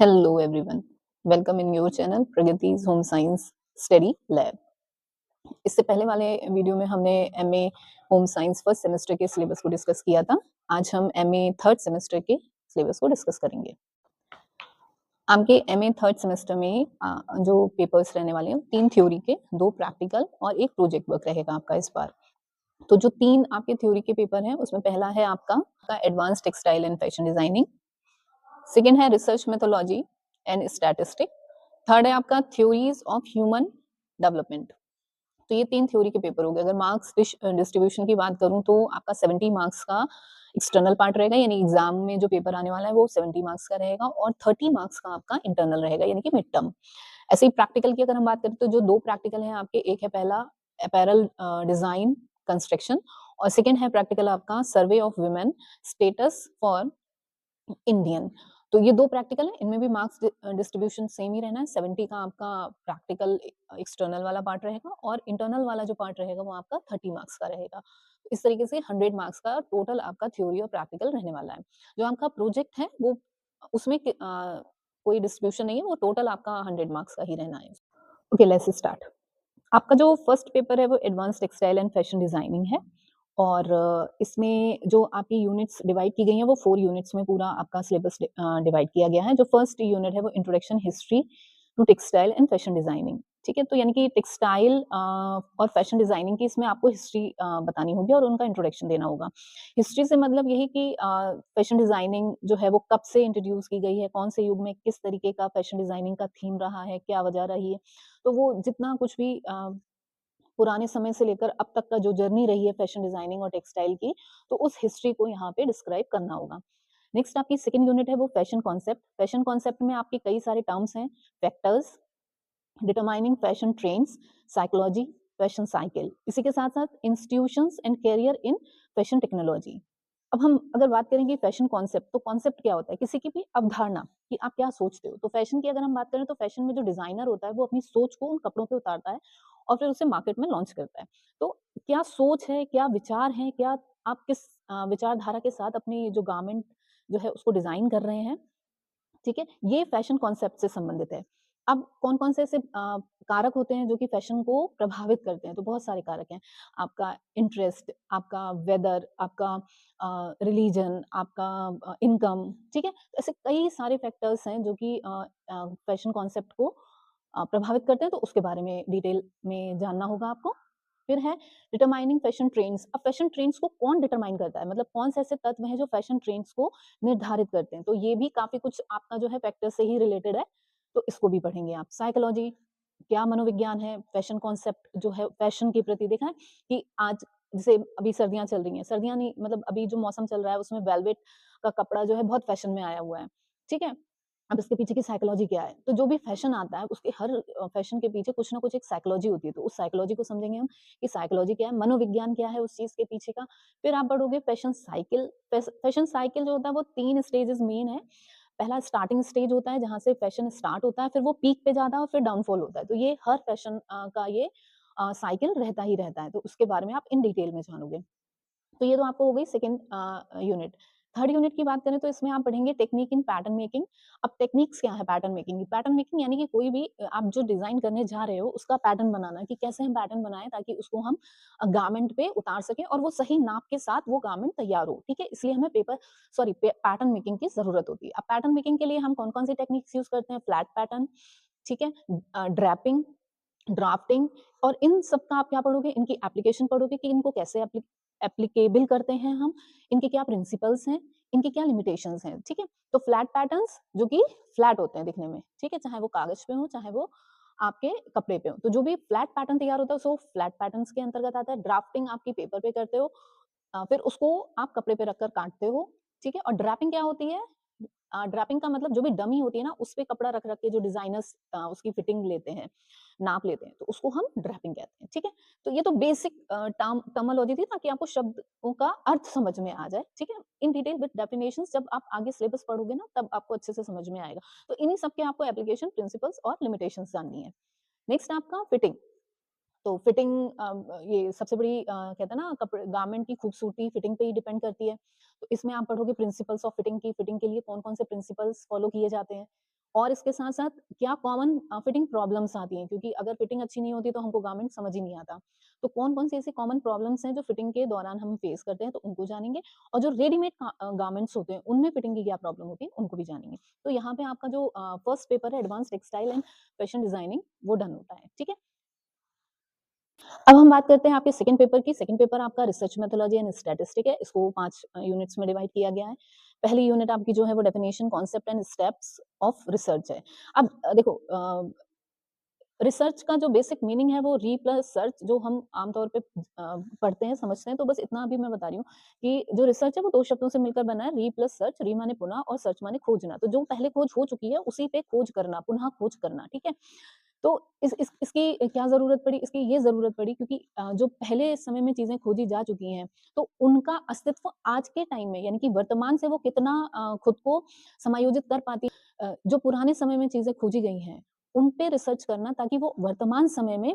Hello everyone, welcome in your channel Pragati's home science study lab. इससे पहले वाले video में हमने MA home science first semester के सिलेबस को डिस्कस किया था। आज हम एमए थर्ड सेमेस्टर के सिलेबस को डिस्कस करेंगे। आपके एमए थर्ड सेमेस्टर में जो पेपर्स रहने वाले हैं 3 थ्योरी के, 2 प्रैक्टिकल और 1 प्रोजेक्ट वर्क रहेगा आपका इस बार। तो जो 3 आपके थ्योरी के पेपर हैं उसमें पहला है आपका advance textile and fashion designing, second है research methodology and statistic, third है आपका थ्योरीज ऑफ ह्यूमन डेवलपमेंट। तो ये 3 थ्योरी के पेपर हो गए। अगर मार्क्स डिस्ट्रीब्यूशन की बात करूं तो आपका 70 मार्क्स का एक्सटर्नल पार्ट रहेगा, यानी एग्जाम में जो पेपर आने वाला है वो 70 मार्क्स का रहेगा, और 30 मार्क्स का आपका इंटरनल रहेगा यानी कि मिड टर्म। ऐसे ही प्रैक्टिकल की अगर हम बात करें तो जो 2 प्रैक्टिकल हैं आपके, एक है पहला अपैरल डिजाइन कंस्ट्रक्शन और सेकेंड है प्रैक्टिकल आपका survey of women status for Indian. तो ये 2 प्रैक्टिकल है, इनमें भी मार्क्स डिस्ट्रीब्यूशन सेम ही रहना है। 70 का आपका प्रैक्टिकल एक्सटर्नल वाला पार्ट रहेगा और इंटरनल वाला जो पार्ट रहेगा वो आपका 30 मार्क्स का रहेगा। इस तरीके से 100 मार्क्स का टोटल आपका थ्योरी और प्रैक्टिकल रहने वाला है। जो आपका प्रोजेक्ट है वो उसमें कोई डिस्ट्रीब्यूशन नहीं है, वो टोटल आपका 100 मार्क्स का ही रहना है। Okay, let's start. आपका जो फर्स्ट पेपर है वो advance textile and fashion designing है, और इसमें जो आपकी यूनिट्स डिवाइड की गई हैं वो 4 यूनिट्स में पूरा आपका सिलेबस डिवाइड किया गया है। जो फर्स्ट यूनिट है वो introduction history to textile and fashion designing, ठीक है। तो यानी कि टेक्सटाइल और फैशन डिजाइनिंग की इसमें आपको हिस्ट्री बतानी होगी और उनका इंट्रोडक्शन देना होगा। हिस्ट्री से मतलब यही कि फैशन डिजाइनिंग जो है वो कब से इंट्रोड्यूस की गई है, कौन से युग में किस तरीके का फैशन डिजाइनिंग का थीम रहा है, क्या वजह रही है। तो वो जितना कुछ भी पुराने समय से लेकर अब तक का जो जर्नी रही है फैशन डिजाइनिंग और टेक्सटाइल की, तो उस हिस्ट्री को यहाँ पे डिस्क्राइब करना होगा। नेक्स्ट आपकी सेकंड यूनिट है वो फैशन कॉन्सेप्ट। फैशन कॉन्सेप्ट में आपके कई सारे टर्म्स हैं, factors, determining fashion trends, psychology, fashion cycle, इसी के साथ साथ institutions and career in fashion technology. अब हम अगर बात करें कि फैशन कॉन्सेप्ट, तो कॉन्सेप्ट क्या होता है, किसी की भी अवधारणा कि आप क्या सोचते हो। तो फैशन की अगर हम बात करें तो फैशन में जो डिजाइनर होता है वो अपनी सोच को उन कपड़ों पे उतारता है और फिर उसे मार्केट में लॉन्च करता है। तो क्या सोच है, क्या विचार है, क्या आप किस विचारधारा के साथ अपनी जो गारमेंट जो है उसको डिजाइन कर रहे हैं, ठीक है, ये फैशन कॉन्सेप्ट से संबंधित है। अब कौन-कौन से ऐसे कारक होते हैं जो कि फैशन को प्रभावित करते हैं, तो बहुत सारे कारक हैं। आपका इंटरेस्ट, आपका वेदर, आपका रिलीजन, आपका इनकम, ठीक है? ऐसे कई सारे फैक्टर्स हैं जो कि फैशन कॉन्सेप्ट को प्रभावित करते हैं, तो उसके बारे में डिटेल में जानना होगा आपको। फिर है डिटरमाइनिंग फैशन ट्रेंड्स। अब फैशन ट्रेंड्स को कौन डिटरमाइन करता है, मतलब कौन से ऐसे तत्व हैं जो फैशन ट्रेंड्स को निर्धारित करते हैं। तो ये भी काफ़ी कुछ आपका जो है फैक्टर से ही रिलेटेड है, तो इसको भी पढ़ेंगे आप। साइकोलॉजी, क्या मनोविज्ञान है, फैशन कॉन्सेप्ट जो है फैशन के प्रति देखा है कि आज जैसे अभी सर्दियाँ चल रही हैं, सर्दियाँ नहीं मतलब अभी जो मौसम चल रहा है उसमें वेलवेट का कपड़ा जो है बहुत फैशन में आया हुआ है, ठीक है? अब इसके पीछे की साइकोलॉजी क्या है? तो जो भी फैशन आता है उसके हर फैशन के पीछे कुछ ना कुछ एक साइकोलॉजी होती है, तो उस साइकोलॉजी को समझेंगे हम कि साइकोलॉजी क्या है, मनोविज्ञान क्या है उस चीज़ के पीछे का। फिर आप पढ़ोगे फैशन साइकिल। फैशन साइकिल जो होता है वो 3 स्टेजेस मेन है। पहला स्टार्टिंग स्टेज होता है जहाँ से फैशन स्टार्ट होता है, फिर वो पीक पे जाता है और फिर डाउनफॉल होता है। तो ये हर फैशन का ये साइकिल रहता ही रहता है, तो उसके बारे में आप इन डिटेल में जानोगे। तो ये तो आपको हो गई सेकंड यूनिट। थर्ड यूनिट की बात करें तो इसमें आप पढ़ेंगे टेक्निक इन पैटर्न मेकिंग। अब टेक्निक्स क्या है पैटर्न मेकिंग की? पैटर्न मेकिंग यानी कि कोई भी आप जो डिज़ाइन करने जा रहे हो उसका पैटर्न बनाना, कि कैसे हम पैटर्न बनाएँ ताकि उसको हम गारमेंट पे उतार सकें और वो सही नाप के साथ वो गारमेंट तैयार हो, ठीक है? इसलिए हमें पैटर्न मेकिंग की ज़रूरत होती है। अब पैटर्न मेकिंग के लिए हम कौन-कौन सी टेक्निक्स यूज़ करते हैं? फ्लैट पैटर्न, ठीक है? ड्रैपिंग, ड्राफ्टिंग, और इन सब का आप क्या पढ़ोगे, इनकी एप्लीकेशन पढ़ोगे कि इनको कैसे एप्लीकेबल करते हैं हम, इनके क्या प्रिंसिपल्स हैं, इनके क्या लिमिटेशंस हैं, ठीक है? तो फ्लैट पैटर्न्स जो कि फ्लैट होते हैं दिखने में, ठीक है? चाहे वो कागज़ पे हो, चाहे वो आपके कपड़े पे हो। तो जो भी फ्लैट पैटर्न तैयार होता है सो फ्लैट पैटर्न्स के अंतर्गत आता है। ड्राफ्टिंग आपकी पेपर पे करते हो, फिर उसको आप कपड़े पे रखकर काटते हो, ठीक है? और ड्रैपिंग क्या होती है? ड्रैपिंग का मतलब जो भी डमी होती है ना, उस पे कपड़ा रख-रख के जो डिज़ाइनर्स उसकी फिटिंग लेते हैं, नाप लेते हैं, तो उसको हम ड्रैपिंग कहते हैं, ठीक है? तो ये तो बेसिक टर्मिनोलॉजी थी ताकि आपको शब्दों का अर्थ समझ में आ जाए, ठीक है? इन डिटेल विद डेफिनिशंस जब आप आगे सिलेबस पढ़ोगे ना, तब आपको अच्छे से समझ में आएगा। तो इन्हीं सब के आपको एप्लीकेशन, प्रिंसिपल्स और लिमिटेशंस जाननी है। नेक्स्ट आपका फिटिंग। तो फिटिंग ये सबसे बड़ी कहते हैं ना कपड़े गारमेंट की खूबसूरती फिटिंग पे ही डिपेंड करती है। तो इसमें आप पढ़ोगे प्रिंसिपल्स ऑफ फिटिंग की, फिटिंग के लिए कौन-कौन से प्रिंसिपल्स फॉलो किए जाते हैं। और इसके साथ-साथ क्या कॉमन फिटिंग प्रॉब्लम्स आती हैं, क्योंकि अगर फिटिंग अच्छी नहीं होती तो हमको गारमेंट समझ ही नहीं आता। तो कौन-कौन सी ऐसी कॉमन प्रॉब्लम्स हैं जो फिटिंग के दौरान हम फेस करते हैं, तो उनको जानेंगे। और जो रेडीमेड गारमेंट्स होते हैं, उनमें फिटिंग की क्या प्रॉब्लम होती है, उनको भी जानेंगे। तो यहाँ पे आपका जो फर्स्ट पेपर है advance textile and fashion designing, वो डन होता है, ठीक है। अब हम बात करते हैं आपके सेकंड पेपर की। सेकंड पेपर आपका रिसर्च मेथोडोलॉजी एंड स्टैटिस्टिक है। इसको 5 यूनिट्स में डिवाइड किया गया है। पहली यूनिट आपकी जो है वो definition, concept and steps of research है। अब देखो, रिसर्च का जो बेसिक मीनिंग है वो री प्लस सर्च, जो हम आमतौर पे पढ़ते हैं, समझते हैं, तो बस इतना अभी मैं बता रही हूँ कि जो रिसर्च है वो 2 शब्दों से मिलकर बना है, री प्लस सर्च। री माने पुनः और सर्च माने खोजना। तो जो पहले खोज हो चुकी है उसी पे खोज करना, पुनः खोज करना, ठीक है? तो इसकी क्या ज़रूरत पड़ी? इसकी ये ज़रूरत पड़ी क्योंकि जो पहले समय में चीज़ें खोजी जा चुकी हैं, तो उनका अस्तित्व आज के टाइम में, यानी कि वर्तमान से वो कितना खुद को समायोजित कर पाती जो पुराने समय में चीज़ें खोजी गई हैं, उन पे रिसर्च करना, ताकि वो वर्तमान समय में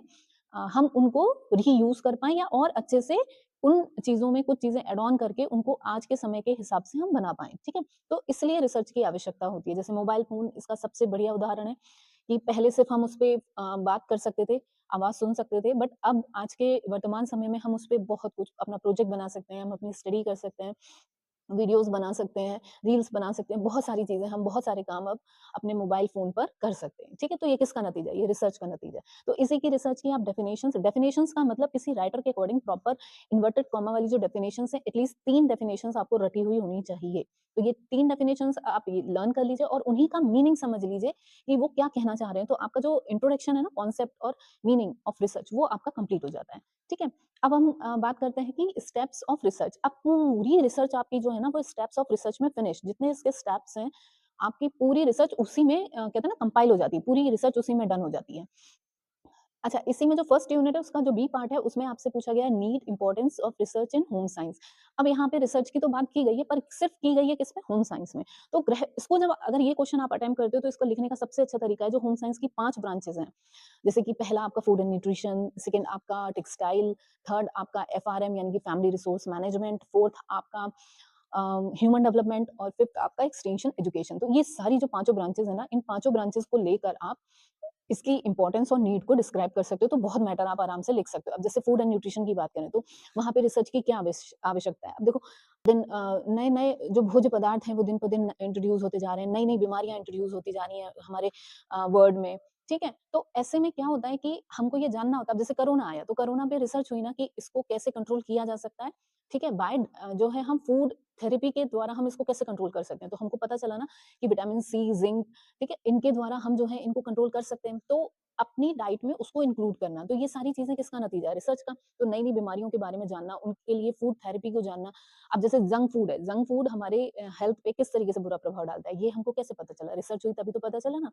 हम उनको रीयूज़ कर पाएँ या और अच्छे से उन चीज़ों में कुछ चीज़ें ऐड ऑन करके उनको आज के समय के हिसाब से हम बना पाएँ, ठीक है? तो इसलिए रिसर्च की आवश्यकता होती है। जैसे मोबाइल फ़ोन इसका सबसे बढ़िया उदाहरण है कि पहले सिर्फ़ हम उसपे बात कर सकते थे, आवाज़ सुन सकते थे, बट अब आज के वर्तमान समय में हम उसपे बहुत कुछ, अपना प्रोजेक्ट बना सकते हैं, हम अपनी स्टडी कर सकते हैं, वीडियोज़ बना सकते हैं, रील्स बना सकते हैं, बहुत सारी चीज़ें, हम बहुत सारे काम अब अपने मोबाइल फ़ोन पर कर सकते हैं, ठीक है? तो ये किसका नतीजा है? ये रिसर्च का नतीजा है। तो इसी की रिसर्च की आप डेफिनेशंस, डेफिनेशंस का मतलब किसी राइटर के अकॉर्डिंग प्रॉपर इन्वर्टेड कॉमा वाली जो डेफिनेशंस हैं, एटलीस्ट 3 डेफिनेशंस आपको रटी हुई होनी चाहिए। तो ये 3 डेफिनेशंस आप ये लर्न कर लीजिए और उन्हीं का मीनिंग समझ लीजिए कि वो क्या कहना चाह रहे हैं। तो आपका जो इंट्रोडक्शन है ना, कॉन्सेप्ट और मीनिंग ऑफ रिसर्च, वो आपका कंप्लीट हो जाता है, ठीक है? अब हम बात करते हैं कि स्टेप्स ऑफ रिसर्च। अब पूरी रिसर्च आपकी जो है ना वो स्टेप्स ऑफ रिसर्च में फिनिश, जितने इसके स्टेप्स हैं, आपकी पूरी रिसर्च उसी में कहते हैं ना कंपाइल हो जाती है, पूरी रिसर्च उसी में डन हो जाती है। अच्छा, इसी में जो फर्स्ट यूनिट है उसका जो बी पार्ट है उसमें आपसे पूछा गया है need importance of research in home science. अब यहाँ पे रिसर्च की तो बात की गई है, पर सिर्फ की गई है किसमें? होम साइंस में। तो ग्रह इसको जब अगर ये क्वेश्चन आप अटेम्प्ट करते हो तो इसको लिखने का सबसे अच्छा तरीका है जो होम साइंस की 5 ब्रांचेस हैं। जैसे कि पहला आपका फूड एंड न्यूट्रिशन, सेकंड आपका टेक्सटाइल, थर्ड आपका एफआरएम यानी कि फैमिली रिसोर्स मैनेजमेंट, फोर्थ आपका ह्यूमन डेवलपमेंट और फिफ्थ आपका एक्सटेंशन एजुकेशन। तो ये सारी जो पांचों ब्रांचेस है ना, इन पांचों ब्रांचेस को लेकर आप इसकी इंपॉर्टेंस और नीड को डिस्क्राइब कर सकते हो, तो बहुत मैटर आप आराम से लिख सकते हो। अब जैसे फूड एंड न्यूट्रिशन की बात करें तो वहाँ पे रिसर्च की क्या आवश्यकता है? अब देखो, दिन नए-नए जो भोज्य पदार्थ हैं वो दिन प दिन इंट्रोड्यूस होते जा रहे हैं, नई-नई बीमारियाँ इंट्रोड्यूस होती जा रही हैं हमारे वर्ल्ड में, ठीक है? तो ऐसे में क्या होता है कि हमको ये जानना होता है। अब जैसे कोरोना आया, तो कोरोना पे रिसर्च हुई ना कि इसको कैसे कंट्रोल किया जा सकता है, ठीक है? बाय जो है हम फूड थेरेपी के द्वारा हम इसको कैसे कंट्रोल कर सकते हैं। तो हमको पता चला ना कि विटामिन सी, ज़िंक, ठीक है? इनके द्वारा हम जो है इनको कंट्रोल कर सकते हैं। तो अपनी डाइट में उसको इंक्लूड करना, तो ये सारी चीज़ें किसका नतीजा है? रिसर्च का। तो नई-नई बीमारियों के बारे में जानना, उनके लिए फूड थेरेपी को जानना। अब जैसे जंक फूड है, जंक फूड हमारे हेल्थ पे किस तरीके से बुरा प्रभाव डालता है, ये हमको कैसे पता चला? रिसर्च हुई तभी तो पता चला ना।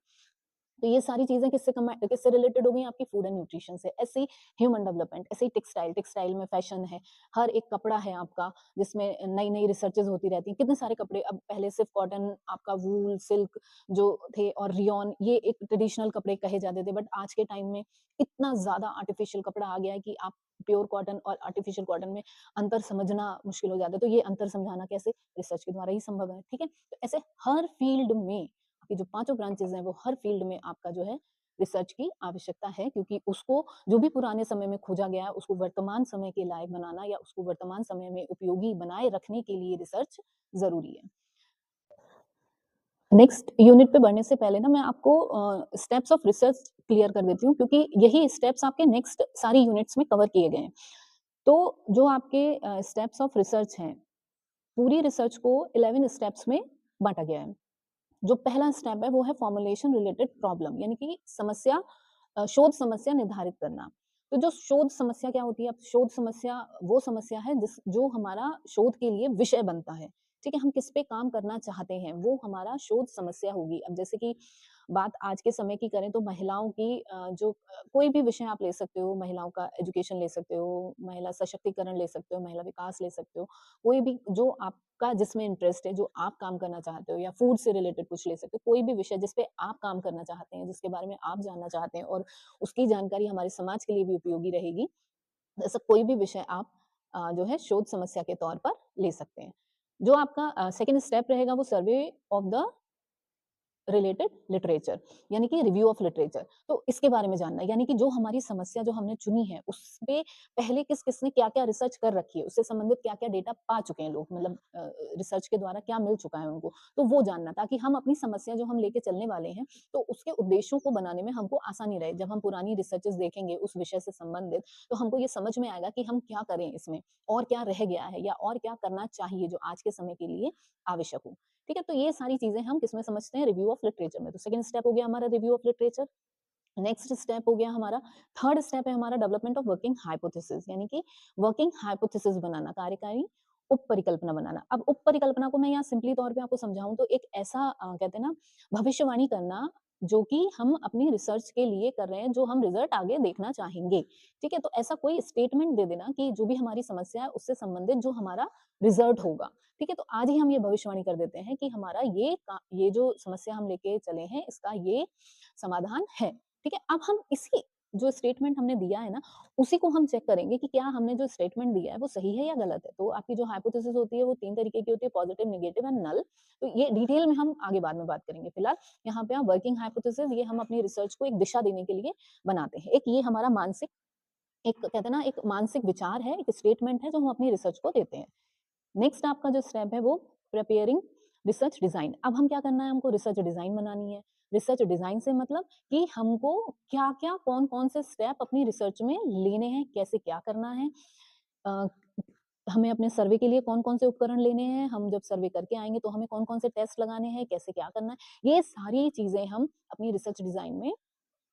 तो ये सारी चीज़ें किससे रिलेटेड हो गई आपकी? फूड एंड न्यूट्रिशन से। ऐसे ही ह्यूमन डेवलपमेंट, ऐसे ही टेक्सटाइल, टेक्सटाइल में फैशन है, हर एक कपड़ा है आपका जिसमें नई-नई रिसर्चेज़ होती रहती हैं। कितने सारे कपड़े, अब पहले सिर्फ़ कॉटन, आपका वूल, सिल्क जो थे और रियॉन, ये एक ट्रेडिशनल कपड़े कहे जाते थे, बट आज के टाइम में इतना ज़्यादा आर्टिफिशियल कपड़ा आ गया है कि आप प्योर कॉटन और आर्टिफिशियल कॉटन में अंतर समझना मुश्किल हो जाता है। तो ये अंतर समझाना कैसे? रिसर्च के द्वारा ही संभव है, ठीक है? तो ऐसे हर फील्ड में आपकी जो पाँचों ब्रांचेज़ हैं, वो हर फ़ील्ड में आपका जो है रिसर्च की आवश्यकता है, क्योंकि उसको जो भी पुराने समय में खोजा गया है, उसको वर्तमान समय के लायक बनाना या उसको वर्तमान समय में उपयोगी बनाए रखने के लिए रिसर्च ज़रूरी है। नेक्स्ट यूनिट पे बढ़ने से पहले ना मैं आपको स्टेप्स ऑफ रिसर्च क्लियर कर देती हूँ, क्योंकि यही स्टेप्स आपके नेक्स्ट सारी यूनिट्स में कवर किए गए हैं। तो जो आपके स्टेप्स ऑफ रिसर्च हैं, पूरी रिसर्च को 11 स्टेप्स में बाँटा गया है। जो पहला स्टेप है वो है फॉर्मुलेशन रिलेटेड प्रॉब्लम, यानी कि समस्या शोध समस्या निर्धारित करना। तो जो शोध समस्या क्या होती है? अब शोध समस्या वो समस्या है जिस जो हमारा शोध के लिए विषय बनता है, ठीक है? हम किस पे काम करना चाहते हैं, वो हमारा शोध समस्या होगी। अब जैसे कि बात आज के समय की करें तो महिलाओं की जो कोई भी विषय आप ले सकते हो, महिलाओं का एजुकेशन ले सकते हो, महिला सशक्तिकरण ले सकते हो, महिला विकास ले सकते हो, कोई भी जो आपका जिसमें इंटरेस्ट है, जो आप काम करना चाहते हो, या फूड से रिलेटेड कुछ ले सकते हो, कोई भी विषय जिस पे आप काम करना चाहते हैं, जिसके बारे में आप जानना चाहते हैं और उसकी जानकारी हमारे समाज के लिए भी उपयोगी रहेगी, ऐसा कोई भी विषय आप जो है शोध समस्या के तौर पर ले सकते हैं। जो आपका सेकंड स्टेप रहेगा वो survey of the related literature, यानी कि रिव्यू ऑफ लिटरेचर। तो इसके बारे में जानना है, यानी कि जो हमारी समस्या जो हमने चुनी है, उस पे पहले किस-किस ने क्या-क्या रिसर्च कर रखी है, उससे संबंधित क्या-क्या डेटा पा चुके हैं लोग, मतलब रिसर्च के द्वारा क्या मिल चुका है उनको, तो वो जानना, ताकि हम अपनी समस्या जो हम लेके चलने वाले हैं, तो उसके उद्देश्यों को बनाने में हमको आसानी रहे। जब हम पुरानी रिसर्चेज़ देखेंगे उस विषय से संबंधित, तो हमको ये समझ में आएगा कि हम क्या करें इसमें, और क्या रह गया है या और क्या करना चाहिए जो आज के समय के लिए आवश्यक हो। ठीक है? तो ये सारी चीज़ें हम किसमें समझते हैं, रिव्यू ऑफ लिटरेचर में। तो सेकंड स्टेप हो गया हमारा review of literature. Next step हो गया हमारा, थर्ड स्टेप है हमारा डेवलपमेंट ऑफ वर्किंग हाइपोथेसिस, यानी कि वर्किंग हाइपोथेसिस बनाना, कार्यकारी उप परिकल्पना बनाना। अब उप परिकल्पना को मैं यहाँ सिंपली तौर पे आपको समझाऊं तो एक ऐसा कहते हैं ना, भविष्यवाणी करना जो कि हम अपनी रिसर्च के लिए कर रहे हैं, जो हम रिजल्ट आगे देखना चाहेंगे। ठीक है? तो ऐसा कोई स्टेटमेंट दे देना कि जो भी हमारी समस्या है उससे संबंधित जो हमारा रिजल्ट होगा। ठीक है? तो आज ही हम ये भविष्यवाणी कर देते हैं कि हमारा ये जो समस्या हम लेके चले हैं, इसका ये समाधान है। ठीक है? अब हम इसी जो स्टेटमेंट हमने दिया है ना, उसी को हम चेक करेंगे कि क्या हमने जो स्टेटमेंट दिया है वो सही है या गलत है। तो आपकी जो हाइपोथेसिस होती है वो 3 तरीके की होती है, पॉजिटिव, नेगेटिव एंड नल। तो ये डिटेल में हम आगे बाद में बात करेंगे। फिलहाल यहाँ पे वर्किंग हाइपोथेसिस, ये हम अपनी रिसर्च को एक दिशा देने के लिए बनाते हैं। एक ये हमारा मानसिक, एक कहते हैं ना, एक मानसिक विचार है, एक स्टेटमेंट है जो हम अपनी रिसर्च को देते हैं। नेक्स्ट आपका जो स्टेप है वो प्रिपेयरिंग रिसर्च डिजाइन। अब हम क्या करना है, हमको रिसर्च डिजाइन बनानी है। रिसर्च डिजाइन से मतलब कि हमको क्या-क्या, कौन-कौन से स्टेप अपनी रिसर्च में लेने हैं, कैसे क्या करना है। अ, हमें अपने सर्वे के लिए कौन-कौन से उपकरण लेने हैं, हम जब सर्वे करके आएँगे तो हमें कौन-कौन से टेस्ट लगाने हैं, कैसे क्या करना है। ये सारी चीज़ें हम अपनी रिसर्च डिजाइन में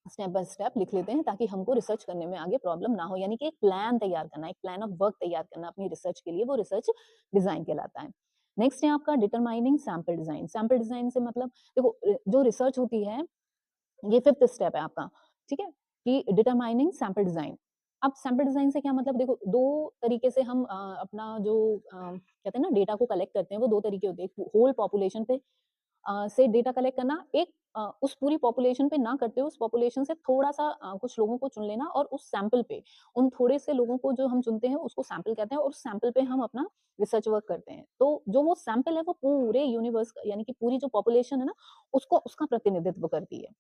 स्टेप बाय स्टेप लिख लेते हैं, ताकि हमको रिसर्च करने में आगे प्रॉब्लम ना हो। यानी कि एक प्लान तैयार करना, एक प्लान ऑफ वर्क तैयार करना अपनी रिसर्च के लिए, वो रिसर्च डिजाइन कहलाता है। नेक्स्ट है आपका determining sample design. Sample design से मतलब देखो, जो रिसर्च होती है, ये फिफ्थ स्टेप है आपका। ठीक है? कि डिटरमाइनिंग सैंपल डिजाइन। अब सैंपल डिजाइन से क्या मतलब, देखो 2 तरीके से हम अपना जो कहते हैं ना, डेटा को कलेक्ट करते हैं, वो 2 तरीके होते हैं। एक होल पॉपुलेशन पे से डेटा कलेक्ट करना, एक उस पूरी पॉपुलेशन पे ना करते हुए उस पॉपुलेशन से थोड़ा-सा कुछ लोगों को चुन लेना, और उस सैंपल पे उन थोड़े से लोगों को जो हम चुनते हैं उसको सैंपल कहते हैं, और उस सैंपल पे हम अपना रिसर्च वर्क करते हैं। तो जो वो सैंपल है वो पूरे यूनिवर्स का, यानी कि पूरी जो पॉपुलेशन है ना, उसको, उसका प्रतिनिधित्व करती है।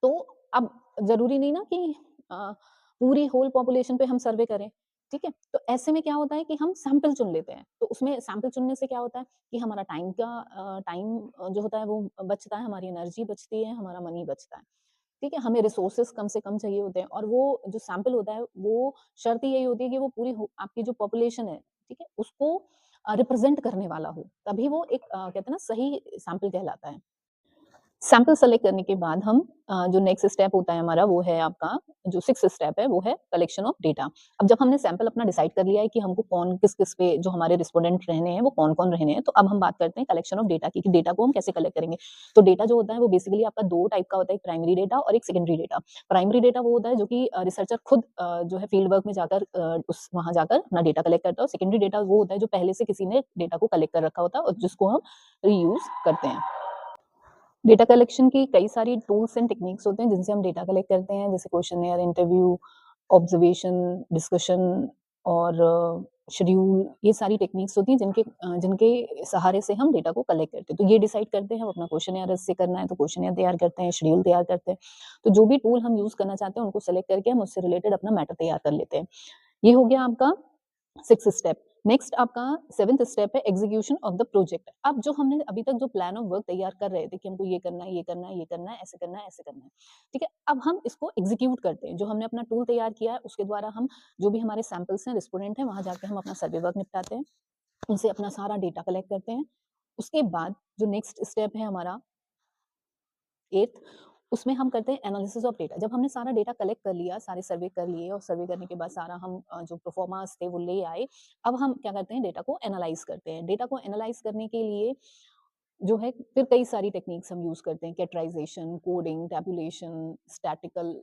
तो अब ज़रूरी नहीं ना कि अ, पूरी होल पॉपुलेशन पे हम सर्वे करें, ठीक है? तो ऐसे में क्या होता है कि हम सैंपल चुन लेते हैं। तो उसमें सैंपल चुनने से क्या होता है कि हमारा टाइम जो होता है वो बचता है, हमारी एनर्जी बचती है, हमारा मनी बचता है, ठीक है? हमें रिसोर्सेज़ कम से कम चाहिए होते हैं, और वो जो सैंपल होता है वो शर्त यही होती है कि वो पूरी हो आपकी जो पॉपुलेशन है, ठीक है? उसको रिप्रेज़ेंट करने वाला हो, तभी वो एक कहते हैं ना, सही सैंपल कहलाता है। सैंपल सेलेक्ट करने के बाद हम जो नेक्स्ट स्टेप होता है हमारा, वो है आपका, जो सिक्स्थ स्टेप है वो है कलेक्शन ऑफ डेटा। अब जब हमने सैंपल अपना डिसाइड कर लिया है कि हमको कौन किस-किस पे जो हमारे रिस्पोंडेंट रहने हैं वो कौन-कौन रहने हैं, तो अब हम बात करते हैं कलेक्शन ऑफ डेटा की, कि डेटा को हम कैसे कलेक्ट करेंगे। तो डेटा जो होता है वो बेसिकली आपका 2 टाइप का होता है, एक प्राइमरी डेटा और एक सेकेंडरी डेटा। प्राइमरी डेटा वो होता है जो कि रिसर्चर खुद जो है फील्ड वर्क में जाकर उस वहाँ जाकर अपना डेटा कलेक्ट करता है, और सेकेंडरी डेटा वो होता है जो पहले से किसी ने डेटा को कलेक्ट कर रखा होता है और जिसको हम रीयूज़ करते हैं। डेटा कलेक्शन की कई सारी टूल्स एंड टेक्निक्स होते हैं जिनसे हम डेटा कलेक्ट करते हैं, जैसे क्वेश्चनेयर, इंटरव्यू, ऑब्जर्वेशन, डिस्कशन और शेड्यूल। ये सारी टेक्निक्स होती हैं जिनके सहारे से हम डेटा को कलेक्ट करते हैं। तो ये डिसाइड करते हैं हम अपना क्वेश्चनेयर इससे करना है तो क्वेश्चनेयर तैयार करते हैं, शेड्यूल तैयार करते हैं। तो जो भी टूल हम यूज़ करना चाहते हैं उनको सेलेक्ट करके हम उससे रिलेटेड अपना मैटर तैयार कर लेते हैं। ये हो गया आपका सिक्स्थ स्टेप। नेक्स्ट आपका सेवेंथ स्टेप है एग्जीक्यूशन ऑफ द प्रोजेक्ट। अब जो हमने अभी तक जो प्लान ऑफ वर्क तैयार कर रहे थे कि हमको ये करना है, ये करना है, ये करना है, ऐसे करना है, ऐसे करना है, ठीक है? अब हम इसको एग्जीक्यूट करते हैं। जो हमने अपना टूल तैयार किया है उसके द्वारा हम जो भी हमारे सैंपल्स हैं, रिस्पोंडेंट हैं, वहाँ जाके हम अपना सर्वे वर्क निपटाते हैं, उनसे अपना सारा डेटा कलेक्ट करते हैं। उसके बाद जो नेक्स्ट स्टेप है हमारा 8th, उसमें हम करते हैं एनालिसिस ऑफ डेटा। जब हमने सारा डेटा कलेक्ट कर लिया, सारे सर्वे कर लिए, और सर्वे करने के बाद सारा हम जो प्रोफार्मास थे वो ले आए, अब हम क्या करते हैं, डेटा को एनालाइज़ करते हैं। डेटा को एनालाइज़ करने के लिए जो है फिर कई सारी टेक्निक्स हम यूज़ करते हैं, कैटेगराइज़ेशन, कोडिंग, टैबुलेशन, स्टैटिकल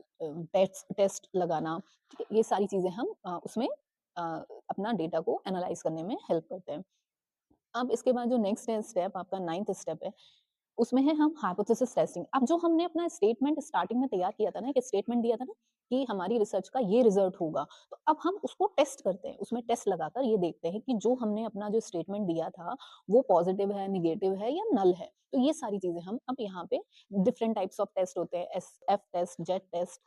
टेस्ट लगाना, ठीक है? ये सारी चीज़ें हम उसमें अपना डेटा को एनालाइज़ करने में हेल्प करते हैं। अब इसके बाद जो नेक्स्ट है स्टेप, आपका 9th स्टेप है, उसमें है हम हाइपोथेसिस टेस्टिंग। अब जो हमने अपना स्टेटमेंट स्टार्टिंग में तैयार किया था ना, एक स्टेटमेंट दिया था ना कि हमारी रिसर्च का ये रिजल्ट होगा, तो अब हम उसको टेस्ट करते हैं, उसमें टेस्ट लगाकर ये देखते हैं कि जो हमने अपना जो स्टेटमेंट दिया था वो पॉजिटिव है, नेगेटिव है या नल है। तो ये सारी चीजें हम अब यहाँ पे डिफरेंट टाइप्स ऑफ टेस्ट होते हैं, S F test, Z test,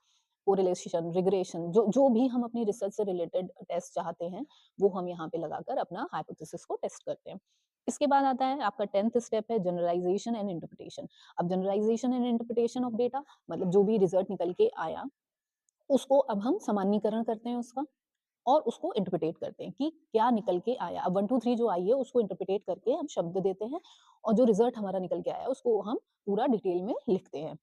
correlation, regression, जो जो भी हम अपनी रिसर्च से रिलेटेड टेस्ट चाहते हैं वो हम यहाँ पे लगाकर अपना हाइपोथेसिस को टेस्ट करते हैं। इसके बाद आता है आपका 10th स्टेप है जनरलाइजेशन एंड इंटरप्रिटेशन। अब generalisation and interpretation of data मतलब जो भी रिजल्ट निकल के आया उसको अब हम सामान्यीकरण करते हैं उसका, और उसको इंटरप्रिटेट करते हैं कि क्या निकल के आया। अब 1 2 3 जो आई है उसको इंटरप्रिटेट करके हम शब्द देते हैं, और जो रिजल्ट हमारा निकल के आया उसको हम पूरा डिटेल में लिखते हैं।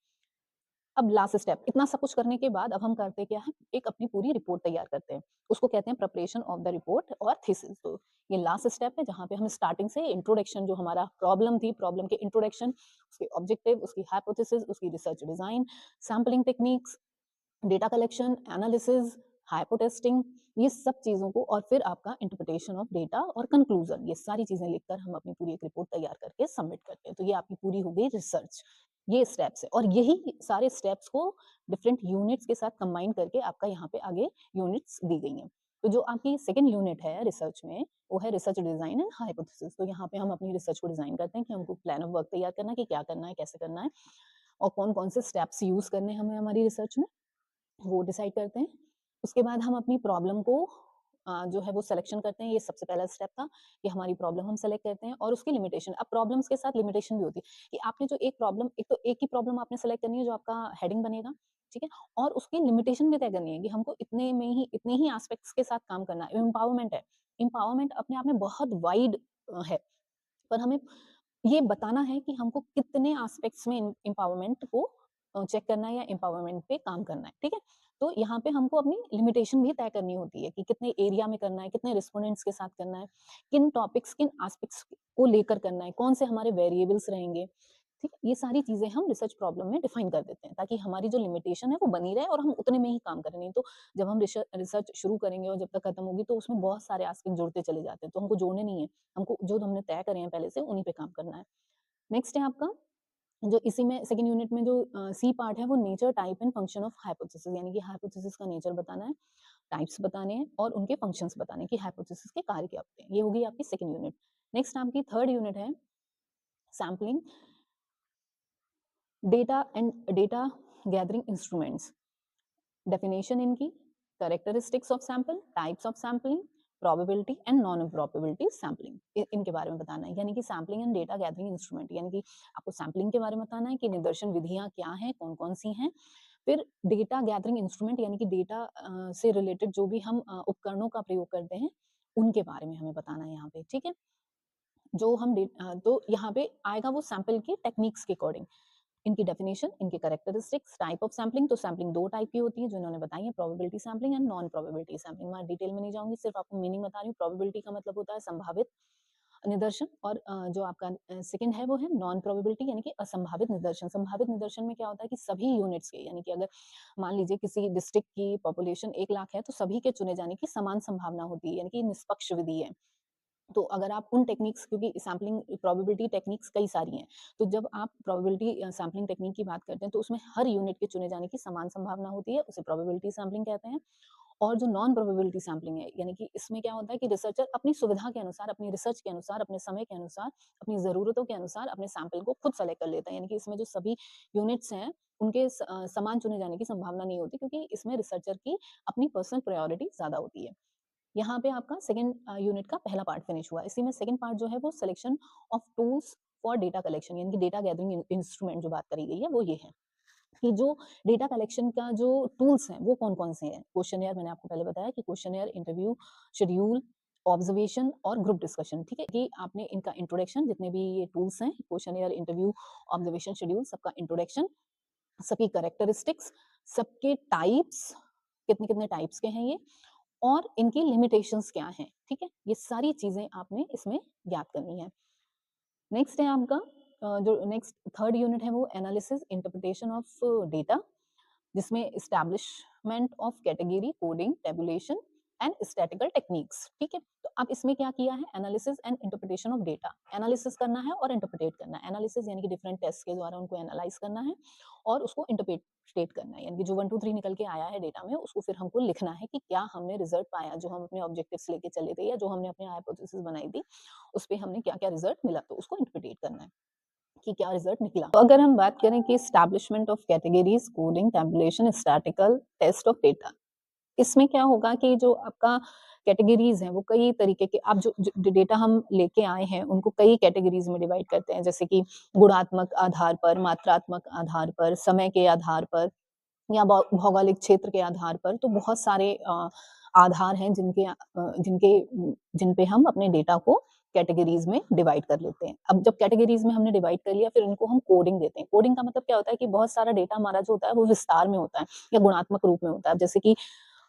अब लास्ट स्टेप, इतना सब कुछ करने के बाद अब हम करते क्या है, एक अपनी पूरी रिपोर्ट तैयार करते हैं। उसको कहते हैं प्रिपरेशन ऑफ द रिपोर्ट और थीसिस। तो ये लास्ट स्टेप है जहाँ पे हम स्टार्टिंग से इंट्रोडक्शन, जो हमारा प्रॉब्लम थी, प्रॉब्लम के इंट्रोडक्शन, उसके ऑब्जेक्टिव, उसकी हाइपोथेसिस, उसकी research design, sampling techniques, data collection, analysis, hypo testing, ये सब चीजों को, और फिर आपका इंटरप्रिटेशन ऑफ डेटा और कंक्लूजन, ये सारी चीजें लिखकर हम अपनी पूरी एक रिपोर्ट तैयार करके सबमिट करते हैं। तो ये आपकी पूरी हो गई रिसर्च। ये स्टेप्स है, और यही सारे स्टेप्स को डिफरेंट यूनिट्स के साथ कंबाइन करके आपका यहाँ पे आगे यूनिट्स दी गई हैं। तो जो आपकी सेकंड यूनिट है रिसर्च में वो है रिसर्च डिजाइन एंड हाइपोथेसिस। तो यहाँ पे हम अपनी रिसर्च को डिजाइन करते हैं कि हमको प्लान ऑफ वर्क तैयार करना है कि क्या करना है, कैसे करना है, और कौन कौन से स्टेप्स यूज करने हैं हमें हमारी रिसर्च में, वो डिसाइड करते हैं। उसके बाद हम अपनी प्रॉब्लम को जो है वो सिलेक्शन करते हैं। ये सबसे पहला स्टेप था कि हमारी प्रॉब्लम हम सेलेक्ट करते हैं और उसकी लिमिटेशन। अब प्रॉब्लम्स के साथ लिमिटेशन भी होती है कि आपने जो एक प्रॉब्लम, एक तो एक ही प्रॉब्लम आपने सेलेक्ट करनी है जो आपका हेडिंग बनेगा, ठीक है, और उसकी लिमिटेशन भी तय करनी है कि हमको इतने में ही, इतने ही एस्पेक्ट्स के साथ काम करना है। एम्पावरमेंट है, एम्पावरमेंट अपने आप में बहुत वाइड है, पर हमें ये बताना है कि हमको कितने एस्पेक्ट्स में एम्पावरमेंट को चेक करना है या एम्पावरमेंट पे काम करना है, ठीक है। तो यहाँ पे हमको अपनी लिमिटेशन भी तय करनी होती है कि कितने एरिया में करना है, कितने रिस्पोंडेंट्स के साथ करना है, किन टॉपिक्स, किन एस्पेक्ट्स को लेकर करना है, कौन से हमारे वेरिएबल्स रहेंगे, ठीक है। ये सारी चीजें हम रिसर्च प्रॉब्लम में डिफाइन कर देते हैं ताकि हमारी जो लिमिटेशन है वो बनी रहे और हम उतने में ही काम करें। नहीं तो जब हम रिसर्च शुरू करेंगे और जब तक खत्म होगी तो उसमें बहुत सारे एस्पेक्ट जुड़ते चले जाते हैं, तो हमको जोड़ने नहीं है, हमको जो हमने तय करे हैं पहले से उन्हीं पे काम करना है। नेक्स्ट है आपका जो इसी में सेकंड यूनिट में जो सी पार्ट है वो nature, type and function of hypothesis, यानी कि हाइपोथेसिस का नेचर बताना है, टाइप्स बताने हैं और उनके फंक्शंस बताने हैं कि हाइपोथेसिस के कार्य क्या होते हैं। ये होगी आपकी सेकंड यूनिट। नेक्स्ट आपकी थर्ड यूनिट है sampling, data and data gathering instruments, definition इनकी, characteristics of sample, types of sampling, probability and non probability sampling, इनके बारे में बताना है। यानी कि sampling and data gathering instrument, यानी कि आपको सैम्पलिंग के बारे में बताना है कि निदर्शन विधियां क्या हैं, कौन कौन सी हैं। फिर डेटा गैदरिंग इंस्ट्रूमेंट यानी कि डेटा से रिलेटेड जो भी हम उपकरणों का प्रयोग करते हैं उनके बारे में हमें बताना है यहाँ पे, ठीक है। जो हम तो यहाँ पे आएगा वो सैंपल की टेक्निक्स के अकॉर्डिंग, इनकी डेफिनेशन, इनके कैरेक्टरिस्टिक्स, टाइप ऑफ सैम्पलिंग। तो सैम्पलिंग दो टाइप की होती है जो इन्होंने बताई है, probability sampling and non probability sampling. मैं डिटेल में नहीं जाऊंगी, सिर्फ आपको मीनिंग बता रही हूँ। प्रोबेबिलिटी का मतलब होता है संभावित निदर्शन, और जो आपका सेकंड है वो है नॉन प्रोबेबिलिटी यानी कि असंभावित निदर्शन। संभावित निदर्शन में क्या होता है कि सभी यूनिट्स के, यानी कि अगर मान लीजिए किसी डिस्ट्रिक्ट की पॉपुलेशन 1 लाख है तो सभी के चुने जाने की समान संभावना होती है, यानी कि निष्पक्ष विधि है। तो अगर आप उन टेक्निक्स, क्योंकि सैम्पलिंग प्रोबेबिलिटी टेक्निक्स कई सारी हैं, तो जब आप प्रोबेबिलिटी सैम्पलिंग टेक्निक की बात करते हैं तो उसमें हर यूनिट के चुने जाने की समान संभावना होती है, उसे प्रोबेबिलिटी सैम्पलिंग कहते हैं। और जो नॉन प्रोबेबिलिटी सैम्पलिंग है, यानी कि इसमें क्या होता है कि रिसर्चर अपनी सुविधा के अनुसार, अपनी रिसर्च के अनुसार, अपने समय के अनुसार, अपनी जरूरतों के अनुसार अपने सैंपल को खुद सेलेक्ट कर लेता है। यानी कि इसमें जो सभी यूनिट्स हैं उनके समान चुने जाने की संभावना नहीं होती, क्योंकि इसमें रिसर्चर की अपनी पर्सनल प्रायोरिटी ज्यादा होती है। यहाँ पे आपका सेकंड यूनिट का पहला पार्ट फिनिश हुआ। इसी में सेकंड पार्ट जो है वो selection of tools for data collection, यानी कि डेटा गैदरिंग इंस्ट्रूमेंट जो बात करी गई है वो ये है कि जो डेटा कलेक्शन का जो टूल्स हैं वो कौन कौन से हैं। क्वेश्चनएयर मैंने आपको पहले बताया कि क्वेश्चनएयर, इंटरव्यू, शेड्यूल, ऑब्जर्वेशन और ग्रुप डिस्कशन, ठीक है। कि आपने इनका इंट्रोडक्शन, जितने भी ये टूल्स हैं क्वेश्चनएयर, इंटरव्यू, ऑब्जर्वेशन, शेड्यूल, सबका इंट्रोडक्शन, सबकी करेक्टरिस्टिक्स, सबके टाइप्स, कितने कितने टाइप्स के हैं ये, और इनकी लिमिटेशंस क्या हैं, ठीक है। ये सारी चीजें आपने इसमें याद करनी है। नेक्स्ट है आपका जो नेक्स्ट थर्ड यूनिट है वो एनालिसिस, इंटरप्रिटेशन ऑफ डेटा, जिसमें establishment of category, coding, tabulation, and statistical techniques. ठीक है, तो अब इसमें क्या किया है, analysis and interpretation of data. Analysis करना है और इंटरप्रिटेट करना है। एनालिसिस यानी कि डिफरेंट टेस्ट के द्वारा उनको एनालाइज करना है और उसको इंटरप्रिटेट करना है, यानी कि जो 1 2 3 निकल के आया है डेटा में, उसको फिर हमको लिखना है कि क्या हमने रिजल्ट पाया, जो हम अपने ऑब्जेक्टिव्स लेके चले थे या जो हमने अपने हाइपोथेसिस बनाई थी, उस पे हमने क्या क्या रिजल्ट मिला, तो उसको इंटरप्रिटेट करना है कि क्या रिजल्ट निकला। तो अगर हम बात करें कि establishment of categories, coding, tabulation, statical test of data, इसमें क्या होगा कि जो आपका कैटेगरीज हैं वो कई तरीके के, आप जो डेटा हम लेके आए हैं उनको कई कैटेगरीज में डिवाइड करते हैं, जैसे कि गुणात्मक आधार पर, मात्रात्मक आधार पर, समय के आधार पर या भौगोलिक क्षेत्र के आधार पर। तो बहुत सारे आधार हैं जिन पे हम अपने डेटा को कैटेगरीज में डिवाइड कर लेते हैं। अब जब कैटेगरीज में हमने डिवाइड कर लिया, फिर इनको हम कोडिंग देते हैं। कोडिंग का मतलब क्या होता है कि बहुत सारा डेटा हमारा जो होता है वो विस्तार में होता है या गुणात्मक रूप में होता है। जैसे कि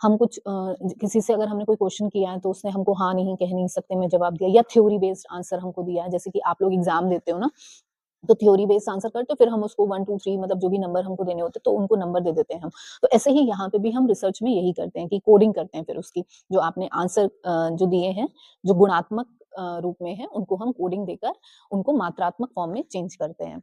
हम कुछ किसी से अगर हमने कोई क्वेश्चन किया है तो उसने हमको हाँ नहीं कह नहीं सकते में जवाब दिया, या थ्योरी बेस्ड आंसर हमको दिया है, जैसे कि आप लोग एग्जाम देते हो ना, तो थ्योरी बेस्ड आंसर करते, फिर हम उसको 1 2 3 मतलब जो भी नंबर हमको देने होते तो उनको नंबर दे देते हैं हम। तो ऐसे ही यहाँ पे भी हम रिसर्च में यही करते हैं कि कोडिंग करते हैं, फिर उसकी जो आपने आंसर जो दिए हैं, जो गुणात्मक रूप में है, उनको हम कोडिंग देकर उनको मात्रात्मक फॉर्म में चेंज करते हैं।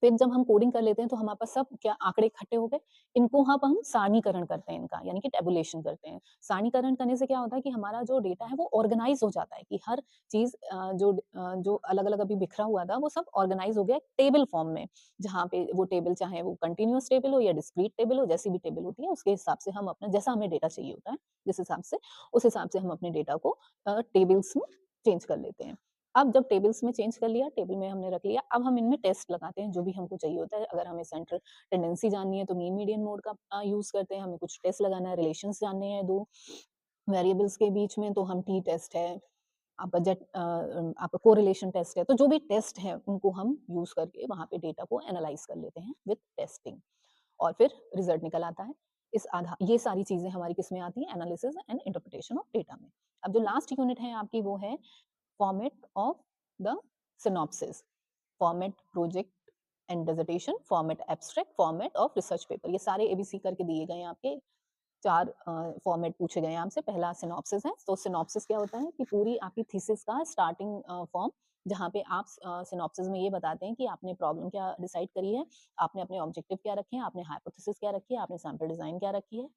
फिर जब हम कोडिंग कर लेते हैं तो हमारे पास सब क्या आंकड़े इकट्ठे हो गए, इनको हम सारणीकरण करते हैं, इनका यानी कि टेबुलेशन करते हैं। सारणीकरण करने से क्या होता है कि हमारा जो डेटा है वो ऑर्गेनाइज हो जाता है, कि हर चीज जो अलग अलग अभी बिखरा हुआ था वो सब ऑर्गेनाइज हो गया टेबल फॉर्म में, जहाँ पे वो टेबल चाहे वो कंटिन्यूअस टेबल हो या डिस्क्रीट टेबल हो, जैसी भी टेबल होती है उसके हिसाब से हम अपना, जैसा हमें डेटा चाहिए होता है जिस हिसाब से, उस हिसाब से हम अपने डेटा को टेबल्स में चेंज कर लेते हैं। अब जब टेबल्स में चेंज कर लिया, टेबल में हमने रख लिया, अब हम इनमें टेस्ट लगाते हैं जो भी हमको चाहिए होता है। अगर हमें सेंट्रल टेंडेंसी जाननी है तो मीन मीडियन मोड का यूज करते हैं, हमें कुछ टेस्ट लगाना है, रिलेशंस जानने हैं दो वेरिएबल्स के बीच में तो हम टी टेस्ट है, आपका कोरिलेशन टेस्ट है, तो जो भी टेस्ट है उनको हम यूज करके वहां पे डेटा को एनालाइज कर लेते हैं विद टेस्टिंग, और फिर रिजल्ट निकल आता है। इस आधार, ये सारी चीजें हमारी किसमें आती हैं, analysis and interpretation of data में। अब जो लास्ट यूनिट है आपकी वो है format of the synopsis, format project and dissertation, format abstract, format of research paper। ये सारे एबीसी करके दिए गए हैं आपके, 4 फॉर्मेट पूछे गए हैं आपसे। पहला सिनॉप्सिस है, तो सिनॉप्सिस क्या होता है कि पूरी आपकी थीसिस का स्टार्टिंग फॉर्म, जहाँ पे आप सिनॉप्सिस में ये बताते हैं कि आपने प्रॉब्लम क्या डिसाइड करी है, आपने अपने ऑब्जेक्टिव क्या रखे हैं, आपने हाइपोथेसिस क्या रखी है, आपने सैंपल डिजाइन क्या रखी है,